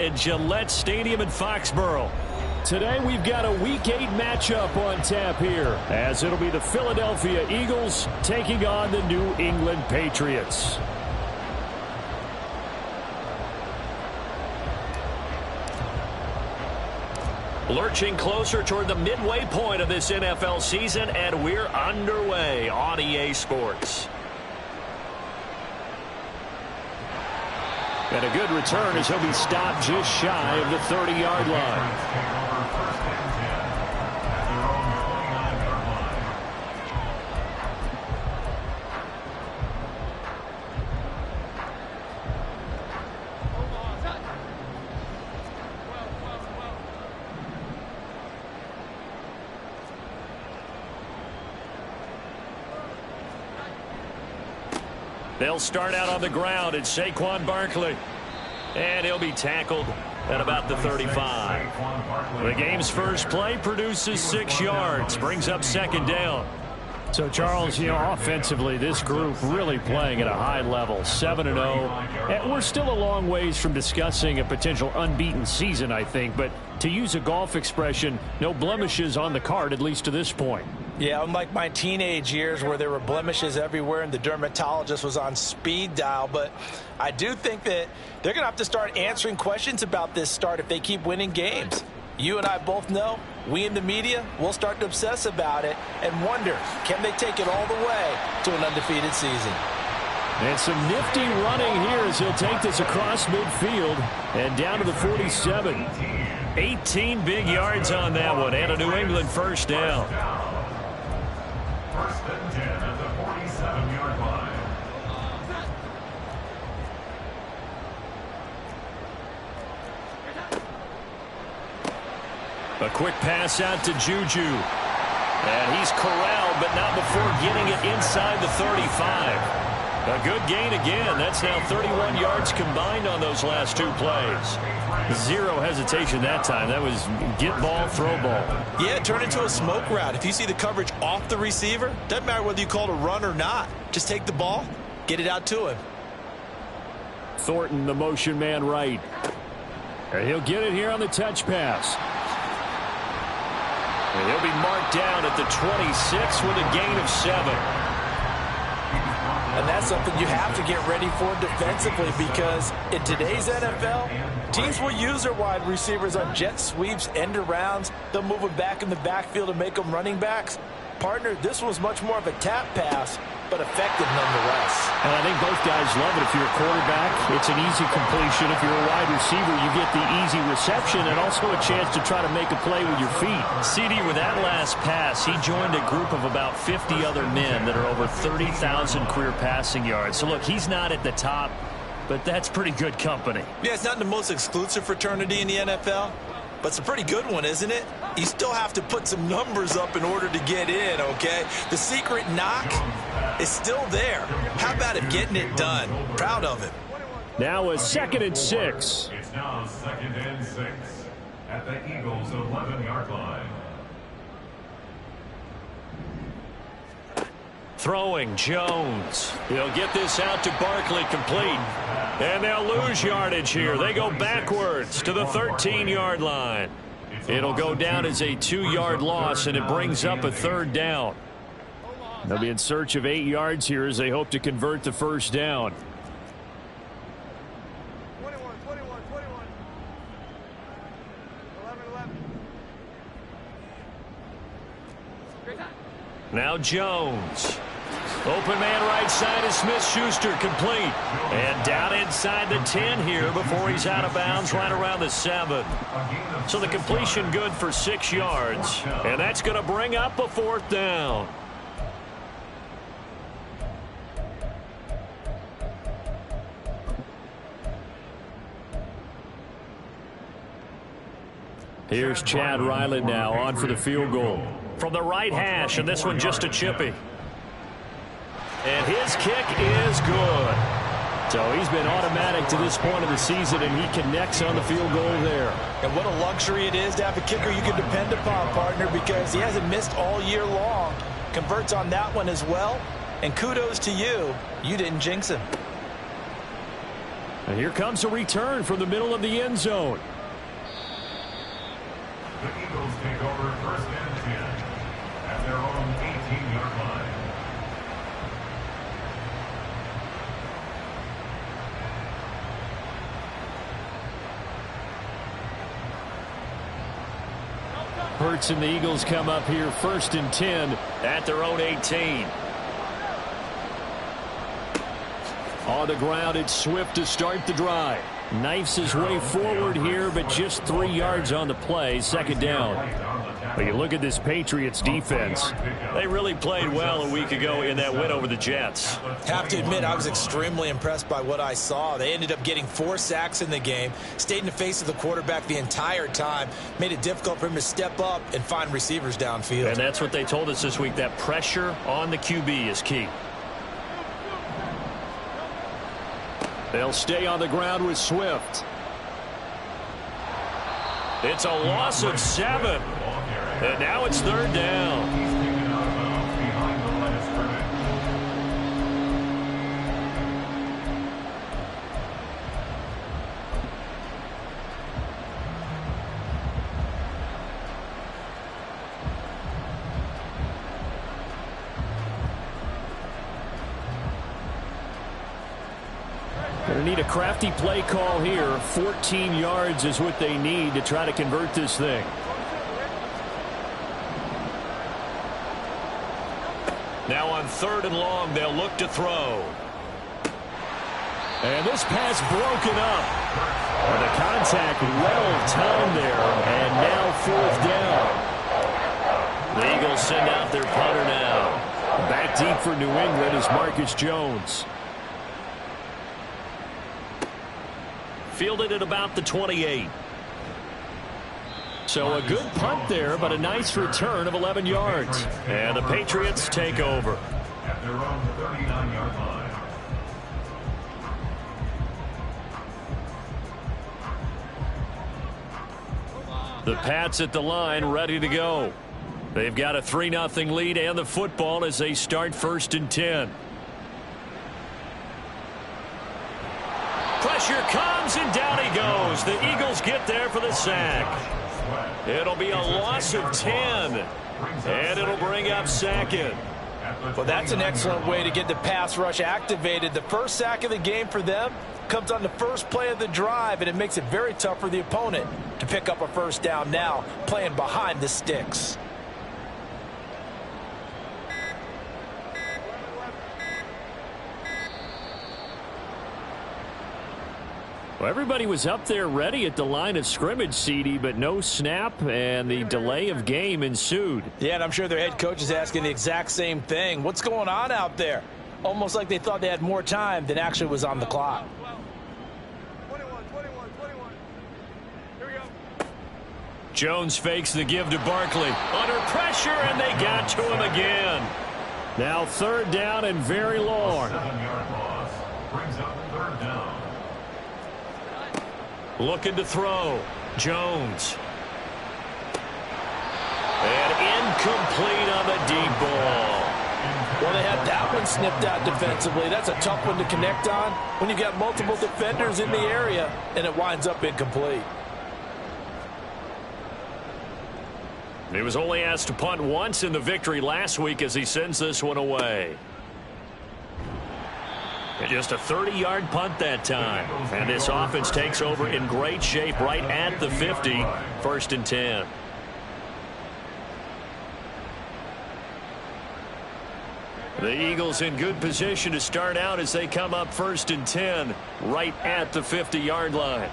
At Gillette Stadium in Foxborough. Today we've got a Week 8 matchup on tap here, as it'll be the Philadelphia Eagles taking on the New England Patriots. Lurching closer toward the midway point of this NFL season, and we're underway on EA Sports. And a good return as he'll be stopped just shy of the 30-yard line. They'll start out on the ground. It's Saquon Barkley. And he'll be tackled at about the 35. The game's first play produces 6 yards. Brings up second down. So, Charles, offensively, this group really playing at a high level, 7-0. And we're still a long ways from discussing a potential unbeaten season, I think. But to use a golf expression, no blemishes on the card, at least to this point. Yeah, unlike my teenage years where there were blemishes everywhere and the dermatologist was on speed dial. But I do think that they're going to have to start answering questions about this start if they keep winning games. You and I both know, we in the media, we'll start to obsess about it and wonder, can they take it all the way to an undefeated season? And some nifty running here as he'll take this across midfield and down to the 47. 18 big yards on that one, and a New England first down. First and 10 at the 47-yard line. A quick pass out to Juju. And he's corralled, but not before getting it inside the 35. A good gain again. That's now 31 yards combined on those last 2 plays. Zero hesitation that time. That was get ball, throw ball. Yeah, turn into a smoke route. If you see the coverage off the receiver, doesn't matter whether you call it a run or not. Just take the ball, get it out to him. Thornton, the motion man right. And he'll get it here on the touch pass. And he'll be marked down at the 26 with a gain of 7. And that's something you have to get ready for defensively, because in today's NFL, teams will use their wide receivers on jet sweeps, end arounds. They'll move them back in the backfield and make them running backs. Partner, this was much more of a tap pass, but effective nonetheless. And I think both guys love it. If you're a quarterback, it's an easy completion. If you're a wide receiver, you get the easy reception and also a chance to try to make a play with your feet. CD, with that last pass, he joined a group of about 50 other men that are over 30,000 career passing yards. So, look, he's not at the top, but that's pretty good company. Yeah, it's not the most exclusive fraternity in the NFL, but it's a pretty good one, isn't it? You still have to put some numbers up in order to get in, okay? The secret knock is still there. How about it getting it done? Proud of him. Now a 2nd and 6. It's now 2nd and 6 at the Eagles' 11-yard line. Throwing Jones. He'll get this out to Barkley, complete. And they'll lose yardage here. They go backwards to the 13-yard line. It'll go down as a 2-yard loss, and it brings up a 3rd down. They'll be in search of 8 yards here as they hope to convert the first down. 21. 11. Now Jones. Open man right side is Smith-Schuster, complete. And down inside the 10 here before he's out of bounds right around the 7. So the completion good for 6 yards. And that's going to bring up a 4th down. Here's Chad Ryland now on for the field goal. From the right hash, and this one just a chippy. And his kick is good. So he's been automatic to this point of the season, and he connects on the field goal there. And what a luxury it is to have a kicker you can depend upon, partner, because he hasn't missed all year long. Converts on that one as well. And kudos to you. You didn't jinx him. And here comes a return from the middle of the end zone. The Eagles take over first and 10 at their own 18-yard line. Hurts and the Eagles come up here first and 10 at their own 18. On the ground, it's Swift to start the drive. Knifes his way forward here, but just 3 yards on the play. Second down. But you look at this Patriots defense. They really played well a week ago in that win over the Jets. Have to admit, I was extremely impressed by what I saw. They ended up getting 4 sacks in the game, stayed in the face of the quarterback the entire time, made it difficult for him to step up and find receivers downfield. And that's what they told us this week, that pressure on the QB is key. They'll stay on the ground with Swift. It's a loss of 7. And now it's third down. Going to need a crafty play call here. 14 yards is what they need to try to convert this thing. Now on third and long, they'll look to throw. And this pass broken up. And the contact well timed there. And now fourth down. The Eagles send out their punter now. Back deep for New England is Marcus Jones. Fielded at about the 28. So a good punt there, but a nice return of 11 yards. And the Patriots take over. At their own 39-yard line. The Pats at the line, ready to go. They've got a 3-0 lead and the football as they start first and 10. Pressure comes, and down he goes. The Eagles get there for the sack. It'll be a loss of 10, and it'll bring up second. Well, that's an excellent way to get the pass rush activated. The first sack of the game for them comes on the first play of the drive, and it makes it very tough for the opponent to pick up a first down now, playing behind the sticks. Well, everybody was up there ready at the line of scrimmage, CD, but no snap, and the delay of game ensued. Yeah, and I'm sure their head coach is asking the exact same thing. What's going on out there? Almost like they thought they had more time than actually was on the clock. 21. Here we go. Jones fakes the give to Barkley. Under pressure, and they got to him again. Now third down and very long. 7-yard loss brings up third down. Looking to throw. Jones. And incomplete on the deep ball. Well, they had that one snipped out defensively. That's a tough one to connect on when you've got multiple defenders in the area, and it winds up incomplete. He was only asked to punt once in the victory last week as he sends this one away. And just a 30-yard punt that time. And this offense takes over in great shape right at the 50. First and 10. The Eagles in good position to start out as they come up first and 10 right at the 50-yard line.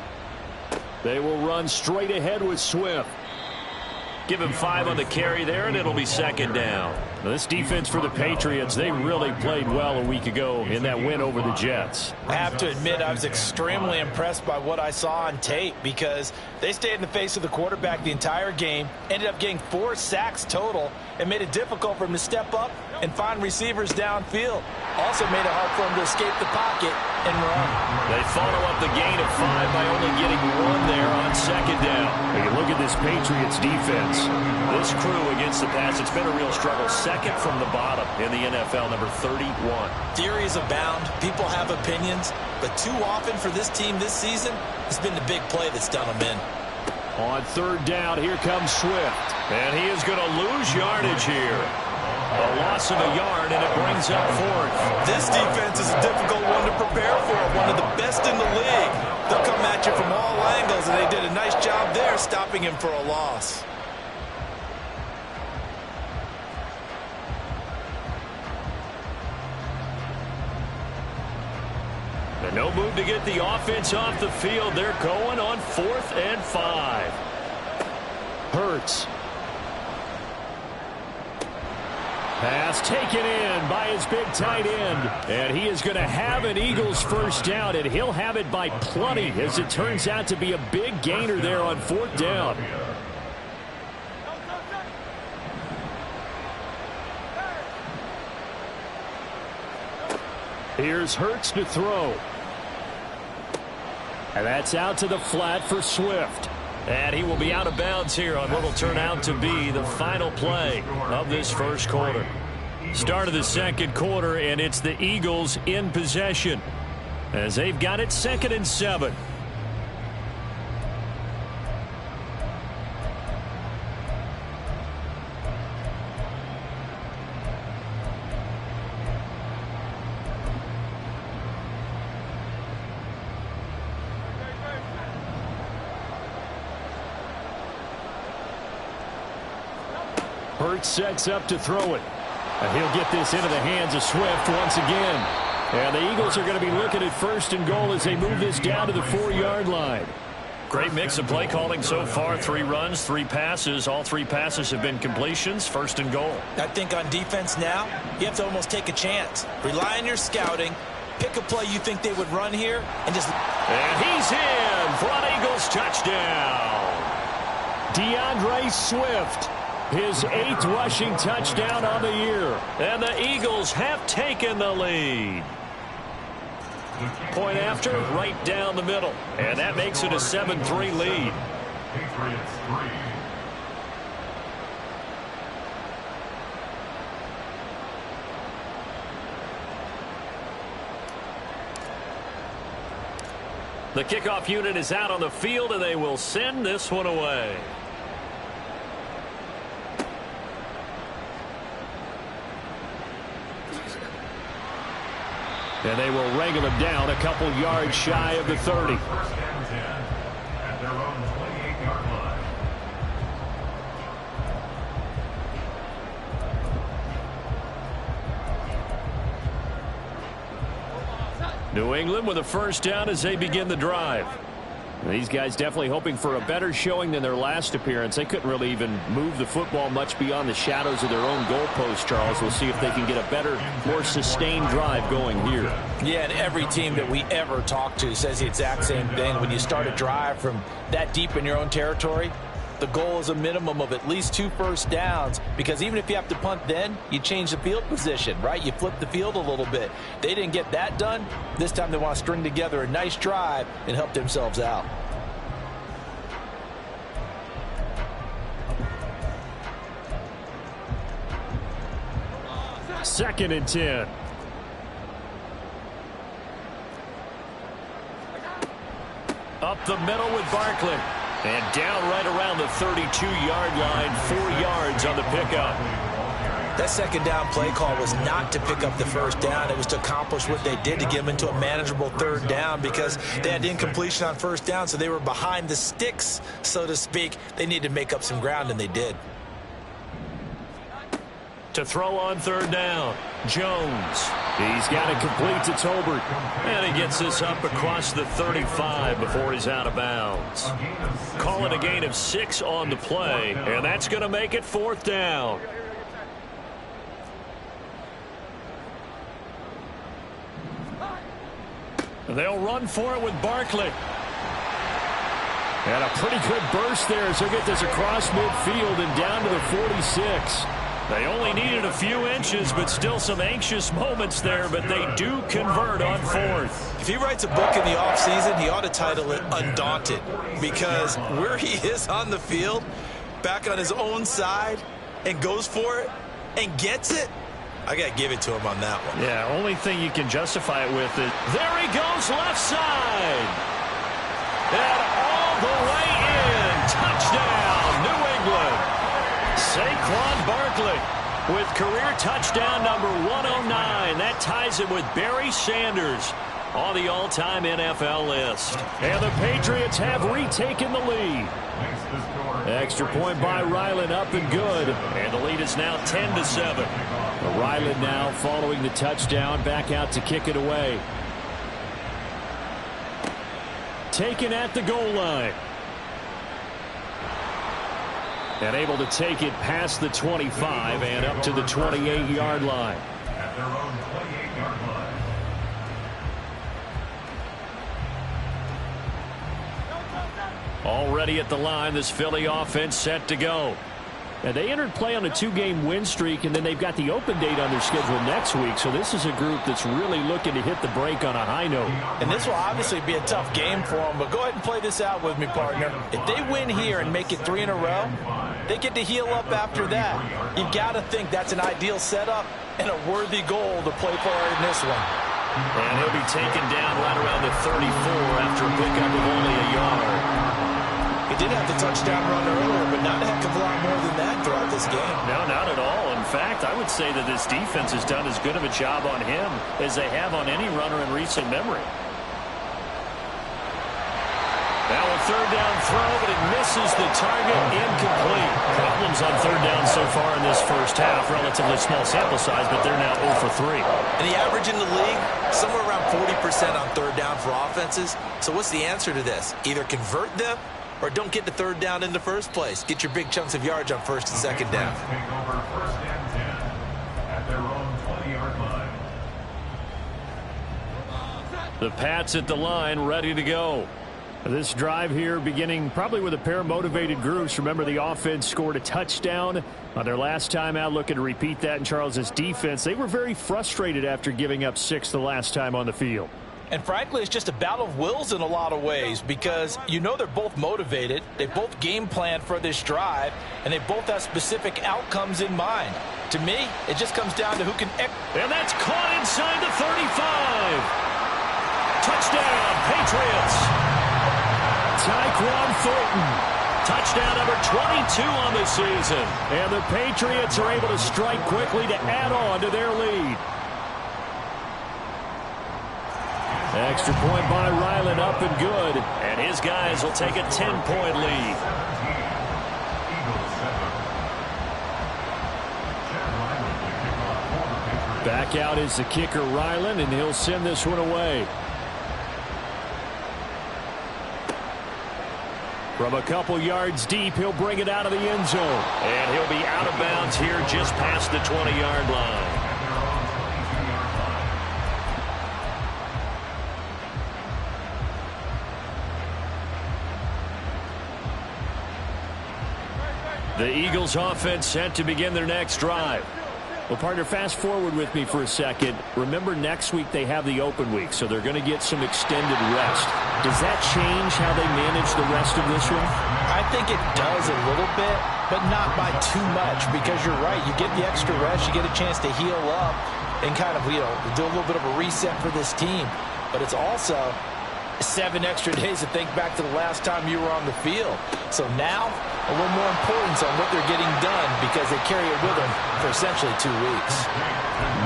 They will run straight ahead with Swift. Give him 5 on the carry there, and it'll be second down. Now, this defense for the Patriots, they really played well a week ago in that win over the Jets. I have to admit, I was extremely impressed by what I saw on tape because they stayed in the face of the quarterback the entire game, ended up getting 4 sacks total, and made it difficult for him to step up and find receivers downfield. Also made it hard for him to escape the pocket and run. They follow up the gain of 5 by only getting 1 there on second down. When you look at this Patriots defense. This crew against the pass, it's been a real struggle. Second from the bottom in the NFL, number 31. Theories abound. People have opinions. But too often for this team this season, it's been the big play that's done them in. On third down, here comes Swift. And he is going to lose yardage here. A loss of a yard, and it brings up fourth. This defense is a difficult one to prepare for. One of the best in the league. They'll come at you from all angles, and they did a nice job there stopping him for a loss. And no move to get the offense off the field. They're going on 4th and 5. Hurts. Pass taken in by his big tight end. And he is going to have an Eagles first down, and he'll have it by plenty, as it turns out to be a big gainer there on 4th down. Here's Hurts to throw. And that's out to the flat for Swift. And he will be out of bounds here on what will turn out to be the final play of this first quarter. Start of the second quarter, and it's the Eagles in possession as they've got it 2nd and 7. Hurts sets up to throw it. And he'll get this into the hands of Swift once again. And the Eagles are going to be looking at 1st and goal as they move this down to the 4-yard line. Great mix of play calling so far. 3 runs, 3 passes. All 3 passes have been completions. 1st and goal. I think on defense now, you have to almost take a chance. Rely on your scouting. Pick a play you think they would run here and just... And he's in for an Eagles touchdown. DeAndre Swift. His 8th rushing touchdown on the year. And the Eagles have taken the lead. Point after, right down the middle. And that makes it a 7-3 lead. Patriots 3. The kickoff unit is out on the field, and they will send this one away. And they will wrangle him down a couple yards shy of the 30. 1st and 10 at their own 28-yard line. New England with a first down as they begin the drive. These guys definitely hoping for a better showing than their last appearance. They couldn't really even move the football much beyond the shadows of their own goalpost, Charles. We'll see if they can get a better, more sustained drive going here. Yeah, and every team that we ever talk to says the exact same thing. When you start a drive from that deep in your own territory, the goal is a minimum of at least 2 first downs, because even if you have to punt then, you change the field position, right? You flip the field a little bit. They didn't get that done. This time they want to string together a nice drive and help themselves out. Second and 10. Up the middle with Barkley. And down right around the 32-yard line, 4 yards on the pickup. That second down play call was not to pick up the first down. It was to accomplish what they did, to get them into a manageable 3rd down, because they had incompletion on 1st down, so they were behind the sticks, so to speak. They needed to make up some ground, and they did. To throw on 3rd down, Jones. He's got it complete to Tolbert. And he gets this up across the 35 before he's out of bounds. Call it a gain of 6 on the play, and that's going to make it 4th down. They'll run for it with Barkley. And a pretty good burst there as he'll get this across midfield and down to the 46. They only needed a few inches, but still some anxious moments there, but they do convert on fourth. If he writes a book in the offseason, he ought to title it Undaunted, because where he is on the field, back on his own side, and goes for it, and gets it, I got to give it to him on that one. Yeah, only thing you can justify it with is, there he goes left side. And all the way in. Touchdown, New England. Saquon Barkley with career touchdown number 109. That ties him with Barry Sanders on the all-time NFL list. And the Patriots have retaken the lead. Extra point by Ryland, up and good. And the lead is now 10-7. Ryland now following the touchdown, back out to kick it away. Taken at the goal line. And able to take it past the 25 and up to the 28-yard line. At their own 28-yard line. Already at the line, this Philly offense set to go. And they entered play on a 2-game win streak, and then they've got the open date on their schedule next week. So this is a group that's really looking to hit the break on a high note. And this will obviously be a tough game for them, but go ahead and play this out with me, partner. If they win here and make it 3 in a row, they get to heal up after that. You've got to think that's an ideal setup and a worthy goal to play for in this one. And he'll be taken down right around the 34 after a pickup of only a yard. He did have the touchdown run earlier, but not a heck of a lot more than that throughout this game. No, not at all. In fact, I would say that this defense has done as good of a job on him as they have on any runner in recent memory. Now a third down throw, but it misses the target, incomplete. Problems on third down so far in this first half. Relatively small sample size, but they're now 0 for 3. And the average in the league, somewhere around 40% on third down for offenses. So what's the answer to this? Either convert them or don't get the third down in the first place. Get your big chunks of yards on first and second down. Take over first and 10 at their own 20-yard line. The Pats at the line, ready to go. This drive here beginning probably with a pair of motivated groups. Remember, the offense scored a touchdown on their last time out, looking to repeat that in Charles's defense. They were very frustrated after giving up 6 the last time on the field. And frankly, it's just a battle of wills in a lot of ways, because you know they're both motivated, they both game plan for this drive, and they both have specific outcomes in mind. To me, it just comes down to who can... And that's caught inside the 35. Touchdown, Patriots. Tyquan Thornton. Touchdown number 22 on the season. And the Patriots are able to strike quickly to add on to their lead. Extra point by Ryland, up and good. And his guys will take a 10-point lead. Back out is the kicker, Ryland, and he'll send this one away. From a couple yards deep, he'll bring it out of the end zone. And he'll be out of bounds here just past the 20-yard line. The Eagles offense set to begin their next drive. Well, partner, fast forward with me for a second. Remember, next week they have the open week, so they're going to get some extended rest. Does that change how they manage the rest of this one? I think it does a little bit, but not by too much, because you're right. You get the extra rest, you get a chance to heal up and kind of, do a little bit of a reset for this team. But it's also 7 extra days to think back to the last time you were on the field. So now, a little more importance on what they're getting done, because they carry it with them for essentially 2 weeks.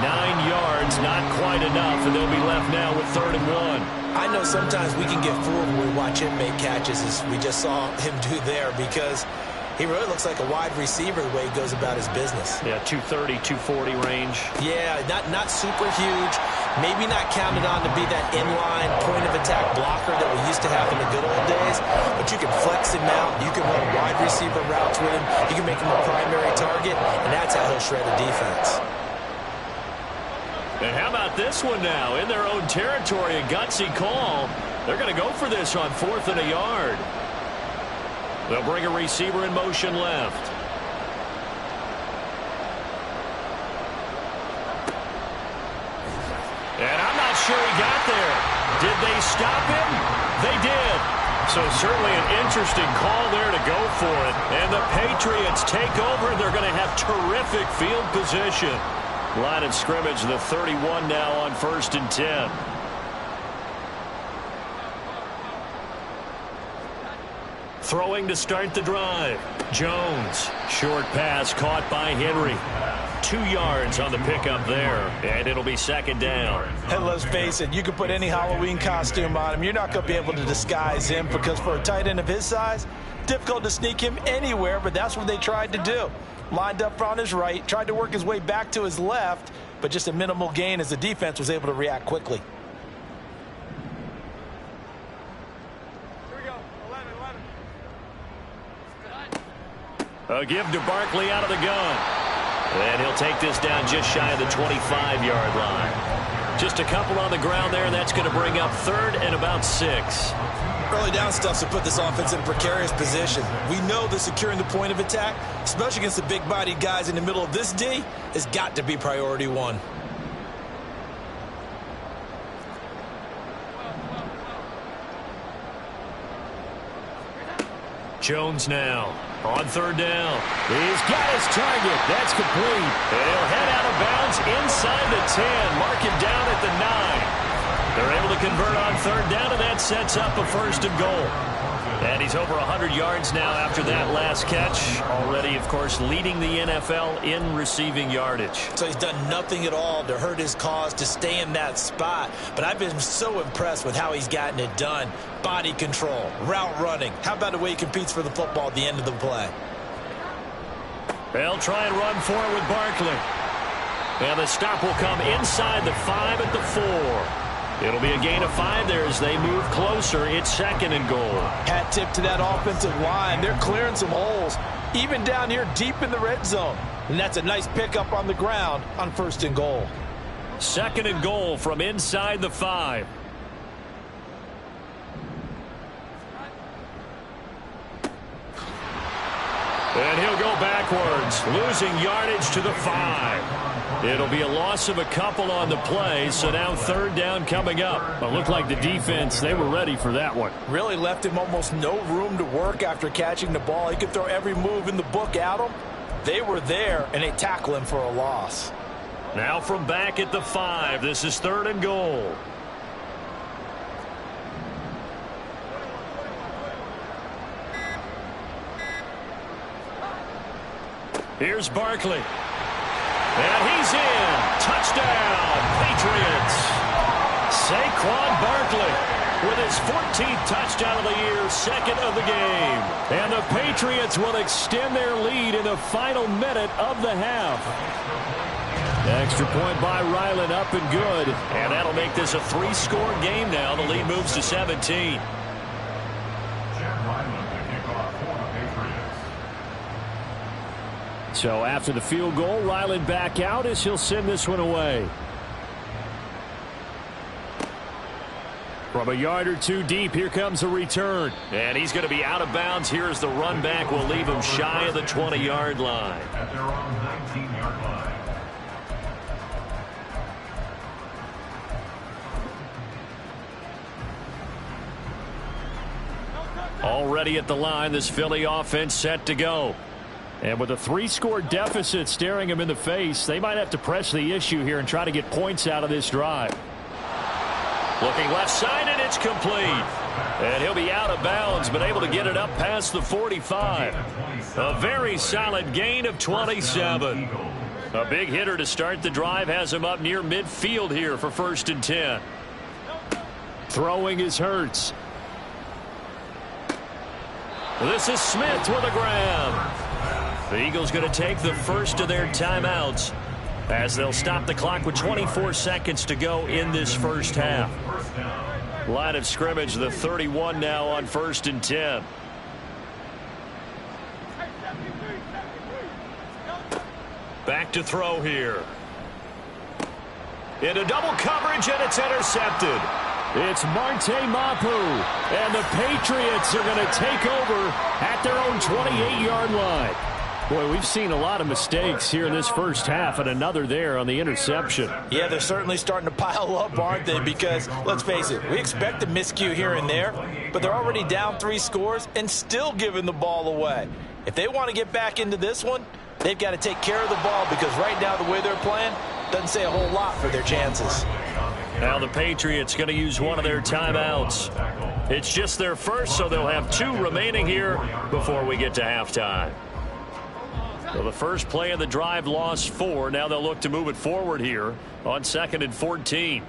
9 yards, not quite enough, and they'll be left now with 3rd and 1. I know sometimes we can get fooled when we watch him make catches, as we just saw him do there, because he really looks like a wide receiver the way he goes about his business. Yeah, 230, 240 range. Yeah, not super huge. Maybe not counted on to be that inline point-of-attack blocker that we used to have in the good old days, but you can flex him out. You can run wide receiver routes with him. You can make him a primary target, and that's how he'll shred a defense. And how about this one now? In their own territory, a gutsy call. They're going to go for this on 4th and a yard. They'll bring a receiver in motion left. stop him? They did. So certainly an interesting call there to go for it. And the Patriots take over. They're going to have terrific field position. Line of scrimmage, the 31 now on 1st and 10. Throwing to start the drive. Jones. Short pass caught by Henry. 2 yards on the pickup there. And it'll be 2nd down. And let's face it, you can put any Halloween costume on him. You're not going to be able to disguise him because for a tight end of his size, difficult to sneak him anywhere, but that's what they tried to do. Lined up on his right, tried to work his way back to his left, but just a minimal gain as the defense was able to react quickly. A give to Barkley out of the gun. And he'll take this down just shy of the 25-yard line. Just a couple on the ground there, and that's going to bring up 3rd and about 6. Early down stuff to put this offense in a precarious position. We know that securing the point of attack, especially against the big-bodied guys in the middle of this D, has got to be priority 1. Jones now on 3rd down. He's got his target. That's complete. And he'll head out of bounds inside the 10. Mark him down at the 9. They're able to convert on 3rd down, and that sets up a 1st and goal. And he's over 100 yards now after that last catch. Already, of course, leading the NFL in receiving yardage. So he's done nothing at all to hurt his cause to stay in that spot. But I've been so impressed with how he's gotten it done. Body control, route running. How about the way he competes for the football at the end of the play? They'll try and run for it with Barkley. And the stop will come inside the 5 at the 4. It'll be a gain of 5 there as they move closer. It's 2nd and goal. Hat tip to that offensive line. They're clearing some holes, even down here deep in the red zone. And that's a nice pickup on the ground on 1st and goal. 2nd and goal from inside the 5. And he'll go backwards, losing yardage to the 5. It'll be a loss of a couple on the play, so now 3rd down coming up. It looked like the defense, they were ready for that one. Really left him almost no room to work after catching the ball. He could throw every move in the book at him. They were there, and they tackle him for a loss. Now from back at the 5, this is 3rd and goal. Here's Barkley. And he's in. Touchdown, Patriots. Saquon Barkley with his 14th touchdown of the year, 2nd of the game. And the Patriots will extend their lead in the final minute of the half. Extra point by Ryland, up and good. And that'll make this a 3-score game now. The lead moves to 17. So after the field goal, Ryland back out as he'll send this one away. From a yard or 2 deep, here comes a return. And he's going to be out of bounds. Here's the run back. Will leave him shy of the 20-yard line. At their own 19-yard line. Already at the line, this Philly offense set to go. And with a 3-score deficit staring him in the face, they might have to press the issue here and try to get points out of this drive. Looking left side, and it's complete. And he'll be out of bounds, but able to get it up past the 45. A very solid gain of 27. A big hitter to start the drive has him up near midfield here for 1st and 10. Throwing is Hurts. This is Smith with a grab. The Eagles going to take the first of their timeouts as they'll stop the clock with 24 seconds to go in this first half. Line of scrimmage, the 31 now on 1st and 10. Back to throw here. Into double coverage, and it's intercepted. It's Marte Mapu, and the Patriots are going to take over at their own 28-yard line. Boy, we've seen a lot of mistakes here in this first half, and another there on the interception. Yeah, they're certainly starting to pile up, aren't they? Because, let's face it, we expect a miscue here and there, but they're already down 3 scores and still giving the ball away. If they want to get back into this one, they've got to take care of the ball, because right now the way they're playing doesn't say a whole lot for their chances. Now the Patriots going to use one of their timeouts. It's just their first, so they'll have 2 remaining here before we get to halftime. So the first play of the drive lost 4. Now they'll look to move it forward here on 2nd and 14.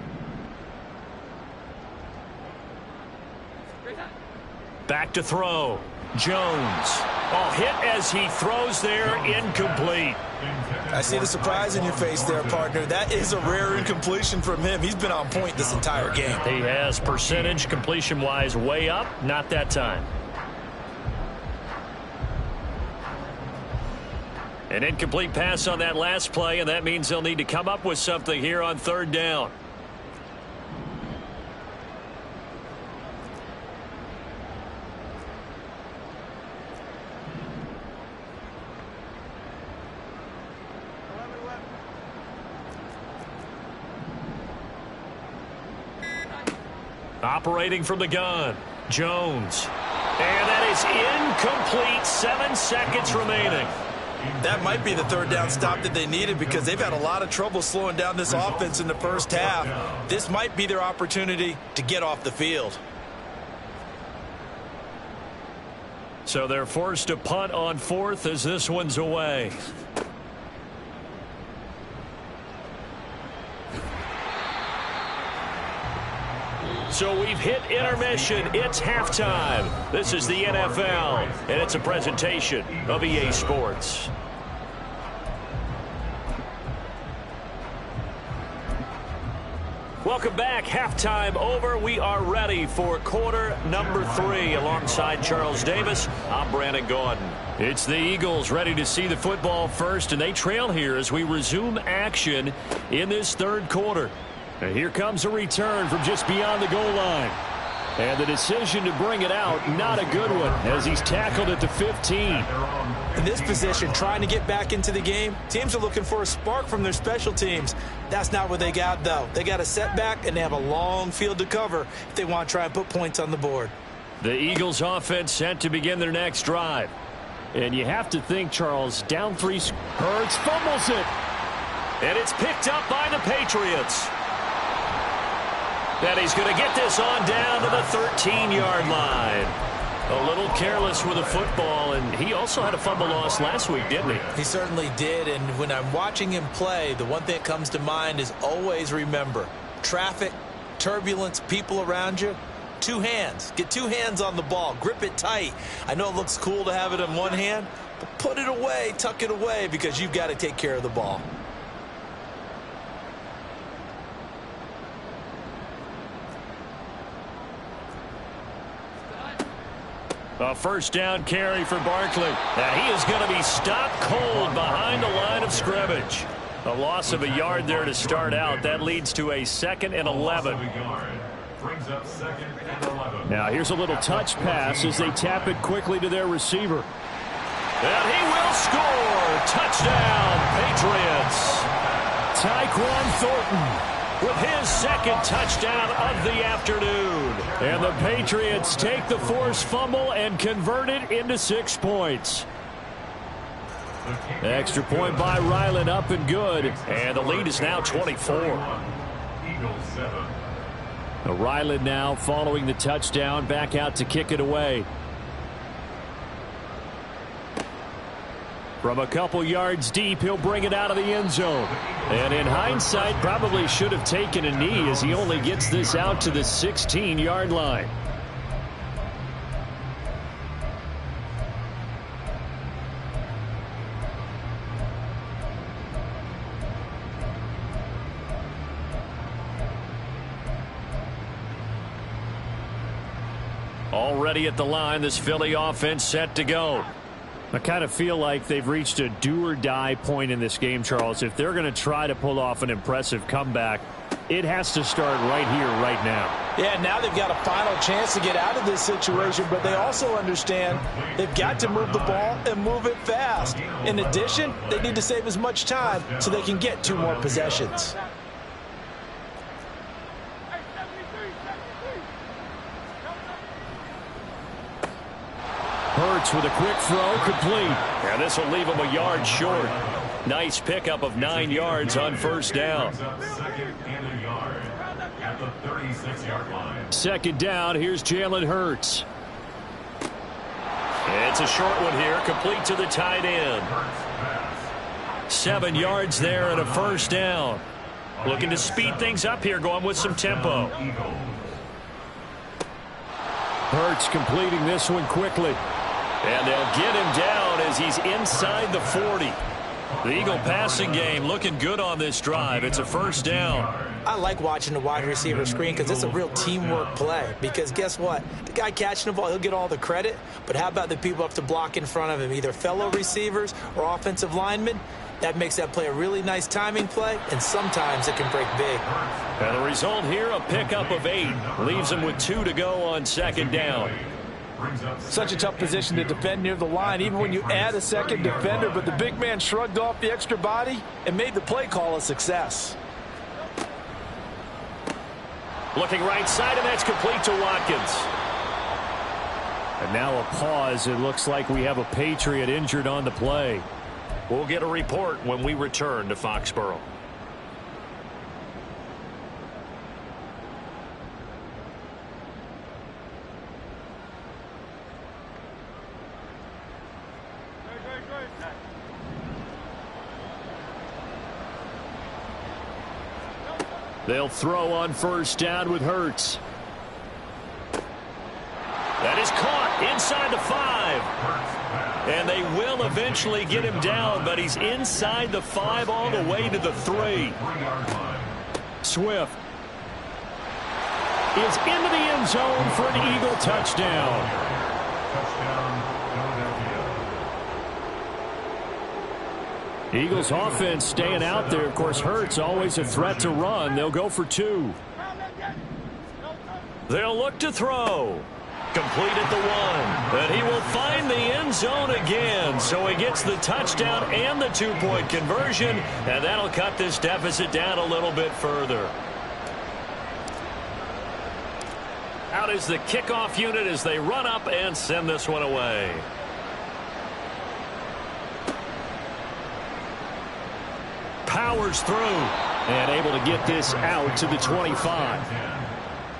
Back to throw. Jones. Oh, hit as he throws there, incomplete. I see the surprise in your face there, partner. That is a rare incompletion from him. He's been on point this entire game. He has percentage completion-wise way up, not that time. An incomplete pass on that last play, and that means they'll need to come up with something here on 3rd down. Operating from the gun, Jones. And that is incomplete. 7 seconds remaining. That might be the 3rd down stop that they needed, because they've had a lot of trouble slowing down this offense in the first half. This might be their opportunity to get off the field. So they're forced to punt on 4th as this one's away. So we've hit intermission. It's halftime. This is the NFL, and it's a presentation of EA Sports. Welcome back. Halftime over. We are ready for quarter number 3. Alongside Charles Davis, I'm Brandon Gordon. It's the Eagles ready to see the football first, and they trail here as we resume action in this 3rd quarter. And here comes a return from just beyond the goal line. And the decision to bring it out, not a good one, as he's tackled at the 15. In this position, trying to get back into the game, teams are looking for a spark from their special teams. That's not what they got, though. They got a setback, and they have a long field to cover if they want to try and put points on the board. The Eagles offense set to begin their next drive. And you have to think, Charles, down 3. Hurts fumbles it. And it's picked up by the Patriots. And he's going to get this on down to the 13-yard line. A little careless with the football, and he also had a fumble loss last week, didn't he? He certainly did, and when I'm watching him play, the one thing that comes to mind is always remember, traffic, turbulence, people around you, 2 hands. Get 2 hands on the ball. Grip it tight. I know it looks cool to have it in one hand, but put it away, tuck it away, because you've got to take care of the ball. A first down carry for Barkley. And he is going to be stopped cold behind the line of scrimmage. A loss of a yard there to start out. That leads to a 2nd and 11. Now here's a little touch pass as they tap it quickly to their receiver. And he will score. Touchdown, Patriots. Tyquan Thornton with his 2nd touchdown of the afternoon. And the Patriots take the forced fumble and convert it into 6 points. Extra point by Ryland, up and good. And the lead is now 24. Ryland now following the touchdown, back out to kick it away. From a couple yards deep, he'll bring it out of the end zone. And in hindsight, probably should have taken a knee as he only gets this out to the 16-yard line. Already at the line, this Philly offense set to go. I kind of feel like they've reached a do-or-die point in this game, Charles. If they're going to try to pull off an impressive comeback, It has to start right here, right now. Yeah, now they've got a final chance to get out of this situation, but they also understand they've got to move the ball and move it fast. In addition, they need to save as much time so they can get 2 more possessions. Hurts with a quick throw, complete. And this will leave him a yard short. Nice pickup of 9 yards on first down. Second and a yard at the 36-yard line. Second down, here's Jalen Hurts. It's a short one here, complete to the tight end. 7 yards there and a first down. Looking to speed things up here, going with some tempo. Hurts completing this one quickly. And they'll get him down as he's inside the 40. The Eagle passing game looking good on this drive. It's a first down. I like watching the wide receiver screen because it's a real teamwork play. Because guess what? The guy catching the ball, he'll get all the credit. But how about the people up to block in front of him, either fellow receivers or offensive linemen? That makes that play a really nice timing play, and sometimes it can break big. And the result here, a pickup of 8. Leaves him with 2 to go on second down. Such a tough position to defend near the line, even when you add a second defender, but the big man shrugged off the extra body and made the play call a success. Looking right side, and that's complete to Watkins. And now a pause. It looks like we have a Patriot injured on the play. We'll get a report when we return to Foxborough. They'll throw on first down with Hurts. That is caught inside the 5. And they will eventually get him down, but he's inside the 5 all the way to the 3. Swift is into the end zone for an Eagle touchdown. Eagles offense staying out there. Of course, Hurts always a threat to run. They'll go for 2. They'll look to throw. Complete at the 1. And he will find the end zone again. So he gets the touchdown and the 2-point conversion. And that'll cut this deficit down a little bit further. Out is the kickoff unit as they run up and send this one away. Powers through and able to get this out to the 25.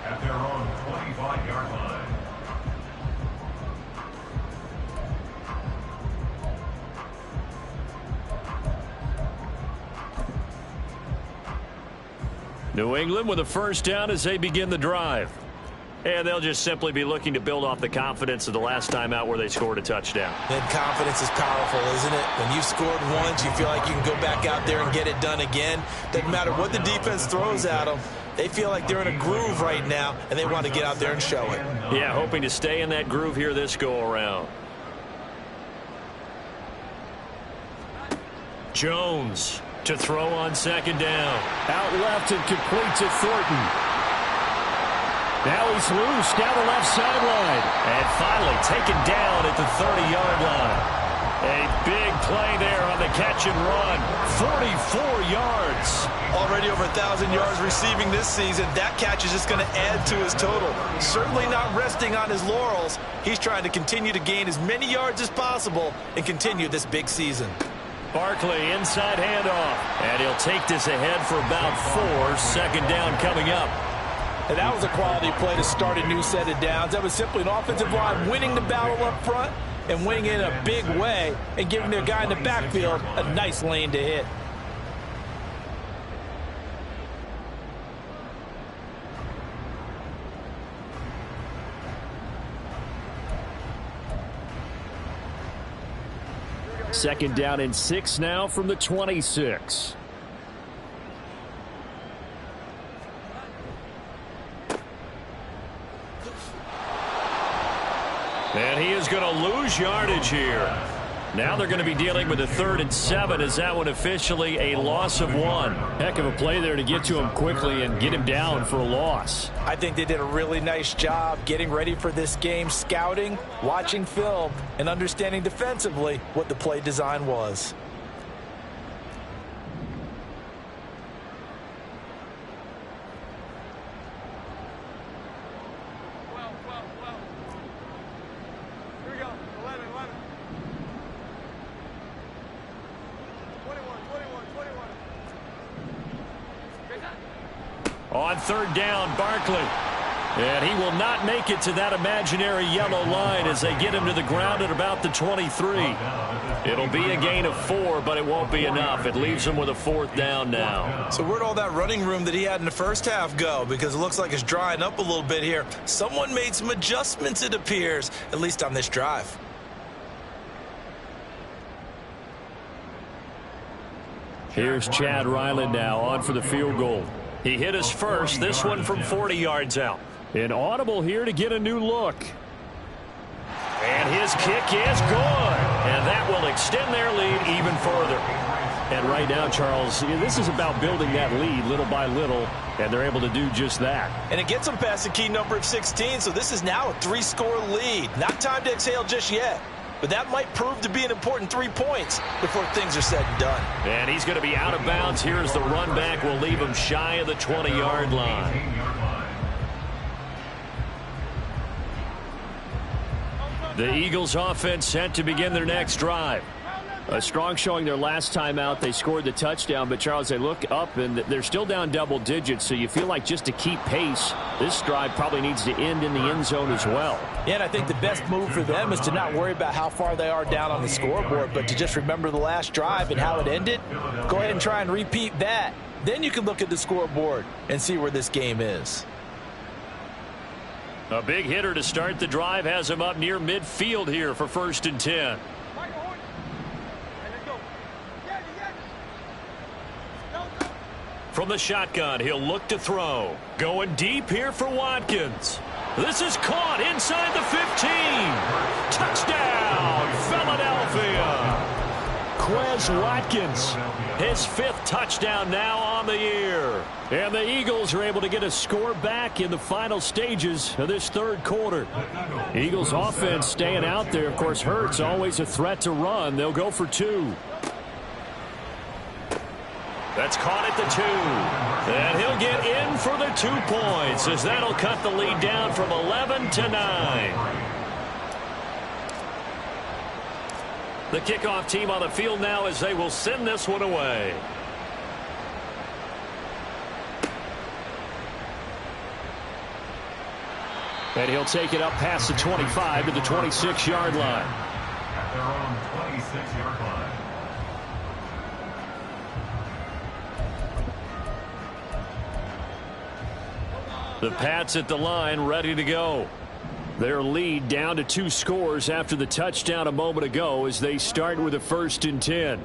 At their own 25-yard line. New England with a first down as they begin the drive. And they'll just simply be looking to build off the confidence of the last time out where they scored a touchdown. And confidence is powerful, isn't it? When you've scored once, you feel like you can go back out there and get it done again. Doesn't matter what the defense throws at them. They feel like they're in a groove right now, and they want to get out there and show it. Yeah, hoping to stay in that groove here this go-around. Jones to throw on second down. Out left and complete to Thornton. Now he's loose down the left sideline. And finally taken down at the 30-yard line. A big play there on the catch and run. 44 yards. Already over 1,000 yards receiving this season. That catch is just going to add to his total. Certainly not resting on his laurels. He's trying to continue to gain as many yards as possible and continue this big season. Barkley inside handoff. And he'll take this ahead for about 4. Second down coming up. And that was a quality play to start a new set of downs. That was simply an offensive line winning the battle up front and winning in a big way and giving their guy in the backfield a nice lane to hit. Second down and 6 now from the 26. And he is going to lose yardage here. Now they're going to be dealing with a 3rd and 7. Is that one officially a loss of 1? Heck of a play there to get to him quickly and get him down for a loss. I think they did a really nice job getting ready for this game, scouting, watching film, and understanding defensively what the play design was. On 3rd down, Barkley. And he will not make it to that imaginary yellow line as they get him to the ground at about the 23. It'll be a gain of 4, but it won't be enough. It leaves him with a 4th down now. So where'd all that running room that he had in the first half go? Because it looks like it's drying up a little bit here. Someone made some adjustments, it appears, at least on this drive. Here's Chad Ryland now on for the field goal. He hit us first, this one from 40 yards out. An audible here to get a new look. And his kick is good. And that will extend their lead even further. And right now, Charles, this is about building that lead little by little, and they're able to do just that. And it gets them past the key number of 16, so this is now a 3-score lead. Not time to exhale just yet. But that might prove to be an important 3 points before things are said and done. And he's going to be out of bounds. Here's the run back. Will leave him shy of the 20-yard line. The Eagles offense set to begin their next drive. A strong showing their last time out. They scored the touchdown, but Charles, they look up and they're still down double digits, so you feel like just to keep pace, this drive probably needs to end in the end zone as well. Yeah, and I think the best move for them is to not worry about how far they are down on the scoreboard, but to just remember the last drive and how it ended. Go ahead and try and repeat that. Then you can look at the scoreboard and see where this game is. A big hitter to start the drive has him up near midfield here for 1st and 10. From the shotgun, he'll look to throw. Going deep here for Watkins. This is caught inside the 15. Touchdown, Philadelphia. Quez Watkins, his 5th touchdown now on the year. And the Eagles are able to get a score back in the final stages of this 3rd quarter. Eagles offense staying out there. Of course, Hurts always a threat to run. They'll go for 2. That's caught at the 2. And he'll get in for the 2 points as that'll cut the lead down from 11 to 9. The kickoff team on the field now as they will send this one away. And he'll take it up past the 25 to the 26-yard line. At their own 26-yard line. The Pats at the line, ready to go. Their lead down to 2 scores after the touchdown a moment ago as they start with a 1st and 10.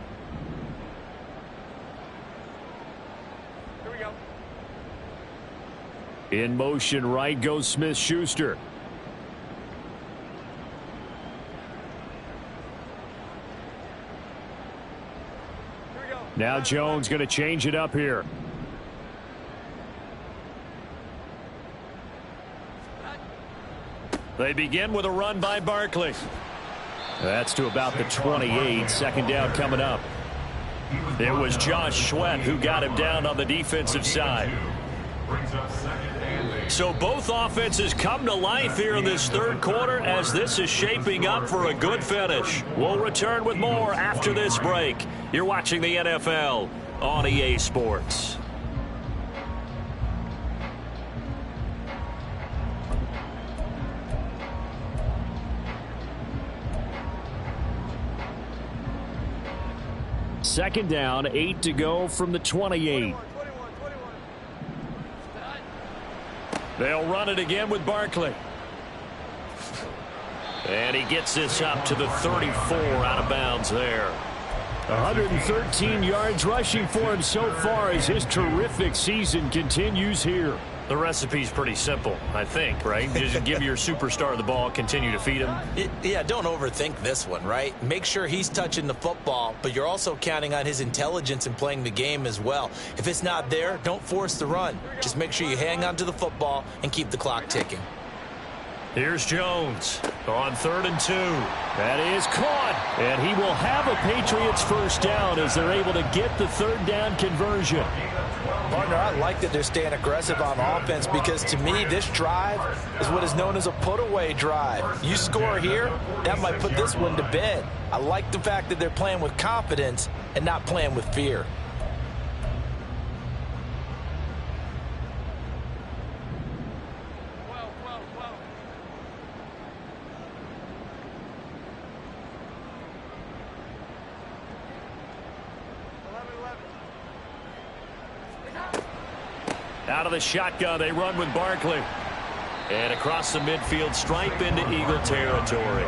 Here we go. In motion right goes Smith-Schuster. Here we go. Now Jones going to change it up here. They begin with a run by Barkley. That's to about the 28. 2nd down coming up. It was Josh Sweat who got him down on the defensive side. So both offenses come to life here in this 3rd quarter as this is shaping up for a good finish. We'll return with more after this break. You're watching the NFL on EA Sports. Second down, 8 to go from the 28. They'll run it again with Barkley. And he gets this up to the 34, out of bounds there. 113 yards rushing for him so far as his terrific season continues here. The recipe's pretty simple, I think, right? Just give your superstar the ball, continue to feed him. Yeah, don't overthink this one, right? Make sure he's touching the football, but you're also counting on his intelligence in playing the game as well. If it's not there, don't force the run. Just make sure you hang on to the football and keep the clock ticking. Here's Jones on 3rd and 2. That is caught. And he will have a Patriots first down as they're able to get the 3rd down conversion. Partner, I like that they're staying aggressive on offense because to me, this drive is what is known as a put-away drive. You score here, that might put this one to bed. I like the fact that they're playing with confidence and not playing with fear. Out of the shotgun, they run with Barkley. And across the midfield stripe into Eagle territory.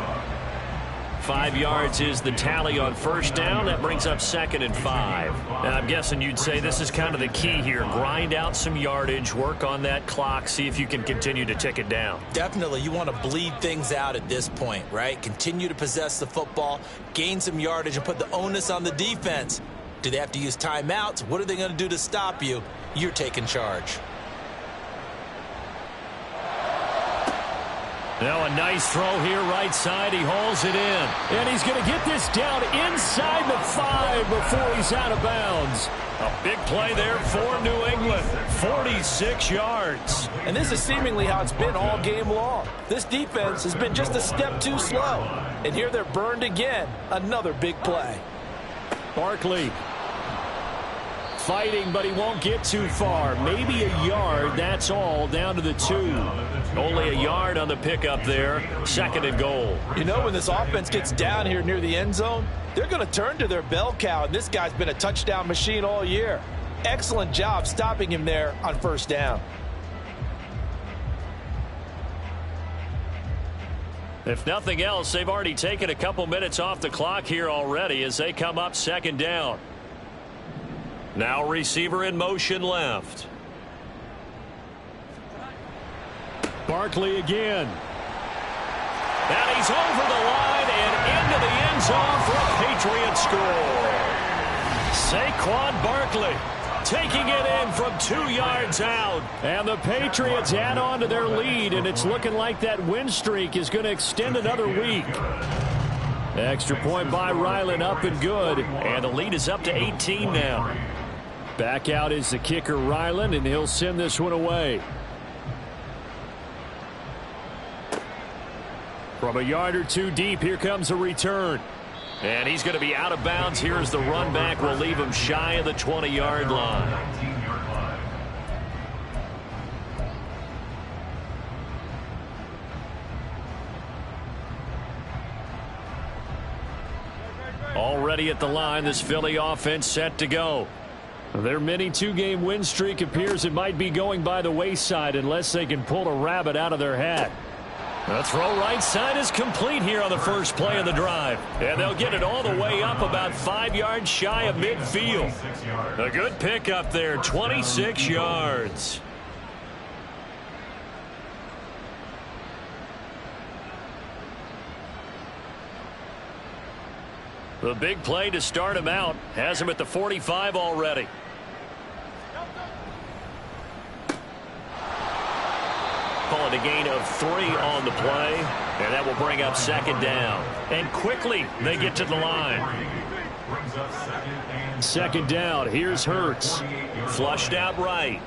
5 yards is the tally on first down. That brings up 2nd and 5. And I'm guessing you'd say this is kind of the key here. Grind out some yardage, work on that clock, see if you can continue to tick it down. Definitely, you want to bleed things out at this point, right? Continue to possess the football, gain some yardage, and put the onus on the defense. Do they have to use timeouts? What are they going to do to stop you? You're taking charge. Now a nice throw here right side. He hauls it in. And he's going to get this down inside the 5 before he's out of bounds. A big play there for New England. 46 yards. And this is seemingly how it's been all game long. This defense has been just a step too slow. And here they're burned again. Another big play. Barkley fighting, but he won't get too far. Maybe a yard, that's all, down to the 2. Only a yard on the pickup there. 2nd and goal. You know, when this offense gets down here near the end zone, they're going to turn to their bell cow, and this guy's been a touchdown machine all year. Excellent job stopping him there on first down. If nothing else, they've already taken a couple minutes off the clock here already as they come up 2nd down. Now receiver in motion left. Barkley again. And he's over the line and into the end zone for a Patriot score. Saquon Barkley taking it in from 2 yards out. And the Patriots add on to their lead, and it's looking like that win streak is going to extend another week. Extra point by Ryland, up and good. And the lead is up to 18 now. Back out is the kicker, Ryland, and he'll send this one away. From a yard or 2 deep, here comes a return. And he's going to be out of bounds. Here's the run back. Will leave him shy of the 20-yard line. Already at the line, this Philly offense set to go. Their mini 2-game win streak appears it might be going by the wayside unless they can pull a rabbit out of their hat. The throw right side is complete here on the first play of the drive. And they'll get it all the way up about 5 yards shy of midfield. A good pickup there, 26 yards. The big play to start him out has him at the 45 already. Call it a gain of 3 on the play, and that will bring up 2nd down. And quickly they get to the line. 2nd down. Here's Hurts. Flushed out right.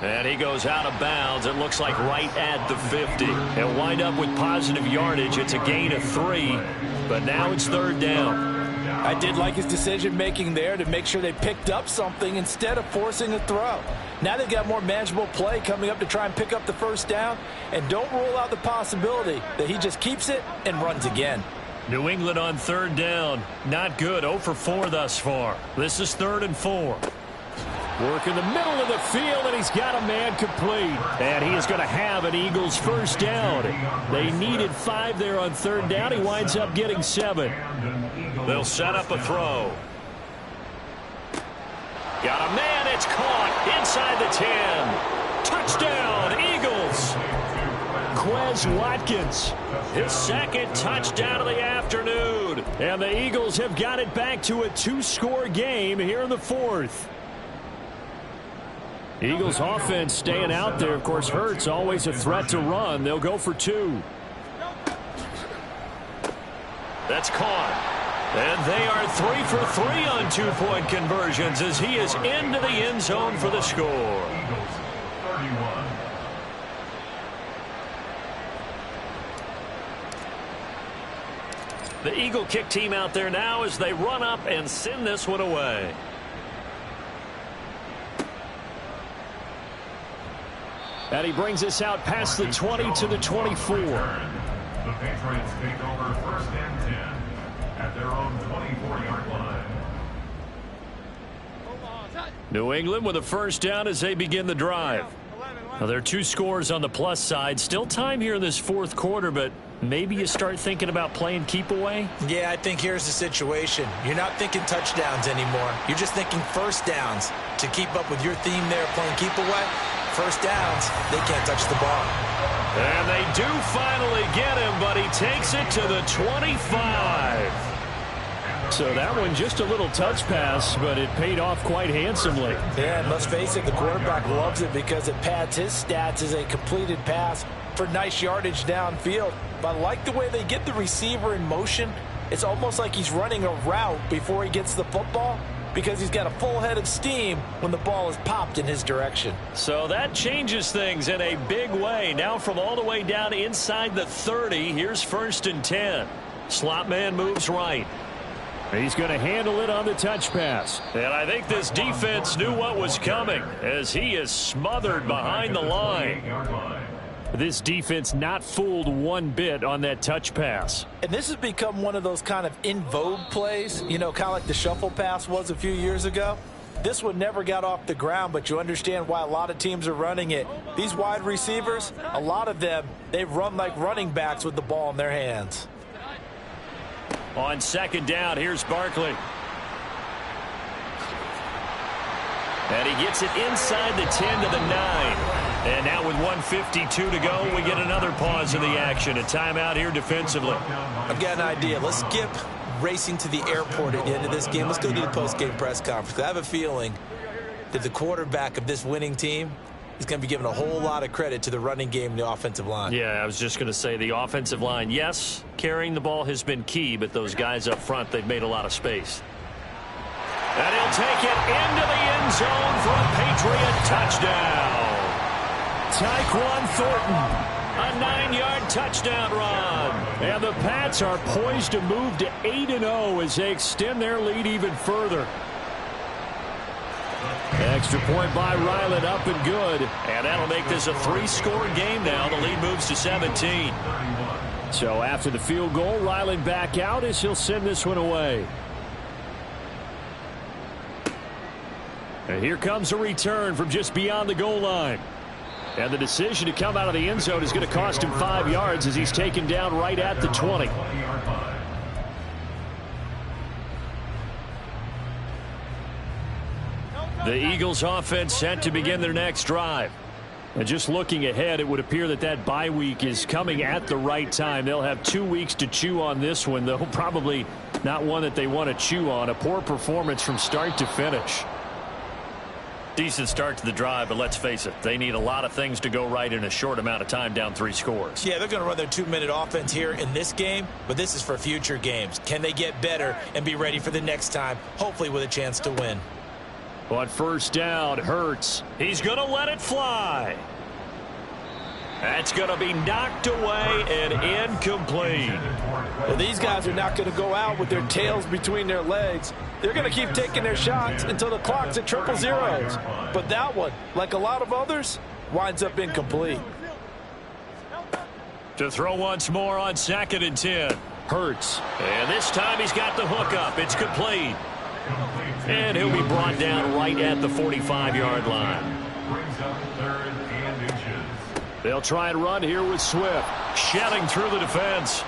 And he goes out of bounds. It looks like right at the 50. He'll wind up with positive yardage. It's a gain of 3, but now it's 3rd down. I did like his decision-making there to make sure they picked up something instead of forcing a throw. Now they've got more manageable play coming up to try and pick up the first down. And don't rule out the possibility that he just keeps it and runs again. New England on 3rd down. Not good. 0 for 4 thus far. This is 3rd and 4. Work in the middle of the field, and he's got a man complete. And he is going to have an Eagles first down. They needed 5 there on 3rd down. He winds up getting 7. They'll set up a throw. Got a man. It's caught inside the 10. Touchdown, Eagles. Quez Watkins, his second touchdown of the afternoon. And the Eagles have got it back to a 2-score game here in the fourth. Eagles offense staying out there. Of course, Hurts always a threat to run. They'll go for 2. That's caught. And they are 3 for 3 on 2-point conversions as he is into the end zone for the score. Eagles 31. The Eagle kick team out there now as they run up and send this one away. And he brings us out past the 20 to the 24. The Patriots take over first and 10 at their own 24-yard line. New England with a first down as they begin the drive. Now, there are 2 scores on the plus side. Still time here in this fourth quarter, but maybe you start thinking about playing keep away? Yeah, I think here's the situation. You're not thinking touchdowns anymore. You're just thinking first downs. To keep up with your theme there, playing keep away, first downs, they can't touch the ball. And they do finally get him, but he takes it to the 25. So that one just a little touch pass, but it paid off quite handsomely. Yeah, and let's face it, the quarterback loves it because it pads his stats as a completed pass for nice yardage downfield. But I like the way they get the receiver in motion. It's almost like he's running a route before he gets the football because he's got a full head of steam when the ball is popped in his direction. So that changes things in a big way. Now from all the way down inside the 30, here's first and 10. Slot man moves right. He's going to handle it on the touch pass. And I think this defense knew what was coming as he is smothered behind the line. This defense not fooled one bit on that touch pass. And this has become one of those kind of in vogue plays, you know, kind of like the shuffle pass was a few years ago. This one never got off the ground, but you understand why a lot of teams are running it. These wide receivers, a lot of them, they run like running backs with the ball in their hands. On second down, here's Barkley. And he gets it inside the 10 to the 9. And now with 1:52 to go, we get another pause in the action. A timeout here defensively. I've got an idea. Let's skip racing to the airport at the end of this game. Let's go to the post-game press conference. I have a feeling that the quarterback of this winning team is going to be given a whole lot of credit to the running game and the offensive line. Yeah, I was just going to say the offensive line, yes, carrying the ball has been key, but those guys up front, they've made a lot of space. And he'll take it into the end zone for a Patriot touchdown. Tyquan Thornton, a 9-yard touchdown run. And the Pats are poised to move to 8-0 as they extend their lead even further. Extra point by Ryland, up and good. And that'll make this a 3-score game now. The lead moves to 17. So after the field goal, Ryland back out as he'll send this one away. And here comes a return from just beyond the goal line. And the decision to come out of the end zone is going to cost him 5 yards as he's taken down right at the 20. The Eagles offense set to begin their next drive. And just looking ahead, it would appear that that bye week is coming at the right time. They'll have 2 weeks to chew on this one, though probably not one that they want to chew on. A poor performance from start to finish. Decent start to the drive, but let's face it, they need a lot of things to go right in a short amount of time, down 3 scores. Yeah, they're going to run their 2-minute offense here in this game, but this is for future games. Can they get better and be ready for the next time, hopefully with a chance to win? On first down, Hurts. He's going to let it fly. That's going to be knocked away and incomplete. Well, these guys are not going to go out with their tails between their legs. They're going to keep taking their shots until the clock's at 000. But that one, like a lot of others, winds up incomplete. To throw once more on second and 10. Hurts. And this time he's got the hook up. It's complete. And he'll be brought down right at the 45-yard line. They'll try and run here with Swift. Shedding through the defense.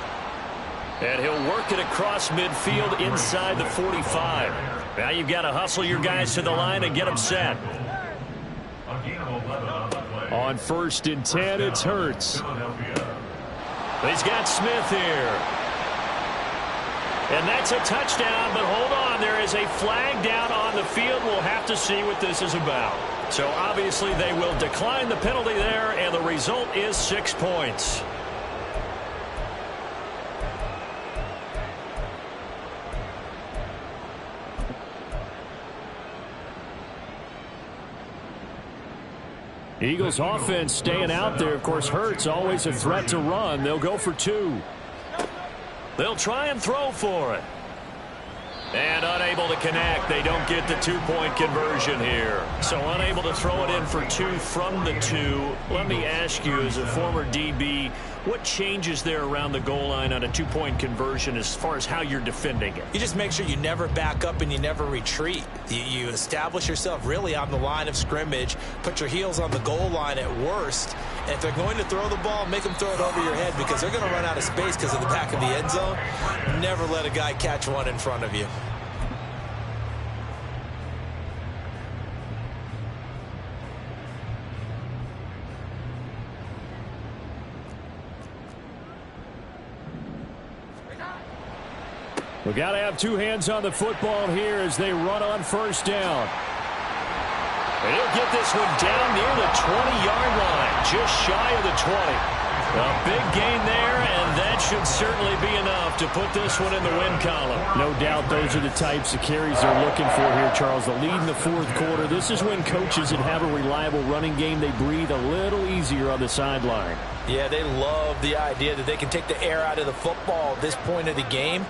And he'll work it across midfield inside the 45. Now you've got to hustle your guys to the line and get them set. On 1st and 10, it's Hurts. He's got Smith here. And that's a touchdown, but hold on. There is a flag down on the field. We'll have to see what this is about. So obviously they will decline the penalty there, and the result is 6 points. Eagles offense staying out there. Of course, Hurts always a threat to run. They'll go for 2. They'll try and throw for it. And unable to connect. They don't get the 2-point conversion here. So unable to throw it in for 2 from the 2. Let me ask you, as a former DB, what changes there around the goal line on a 2-point conversion as far as how you're defending it? You just make sure you never back up and you never retreat. You establish yourself really on the line of scrimmage, put your heels on the goal line at worst, and if they're going to throw the ball, make them throw it over your head because they're going to run out of space because of the back of the end zone. Never let a guy catch one in front of you. We've got to have 2 hands on the football here as they run on 1st down. And he'll get this one down near the 20-yard line, just shy of the 20. A big gain there, and that should certainly be enough to put this one in the win column. No doubt those are the types of carries they're looking for here, Charles. The lead in the 4th quarter. This is when coaches that have a reliable running game, they breathe a little easier on the sideline. Yeah, they love the idea that they can take the air out of the football at this point of the game.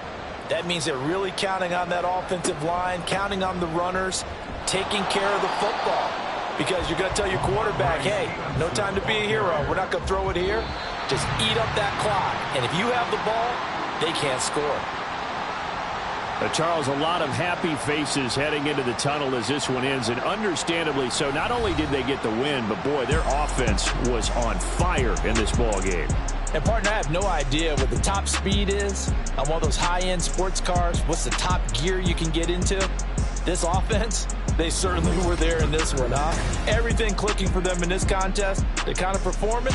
That means they're really counting on that offensive line, counting on the runners, taking care of the football. Because you're going to tell your quarterback, hey, no time to be a hero. We're not going to throw it here. Just eat up that clock. And if you have the ball, they can't score. Charles, a lot of happy faces heading into the tunnel as this one ends, and understandably so. Not only did they get the win, but, boy, their offense was on fire in this ball game. And, partner, I have no idea what the top speed is on one of those high-end sports cars. What's the top gear you can get into? This offense, they certainly were there in this one, huh? Everything clicking for them in this contest, the kind of performance.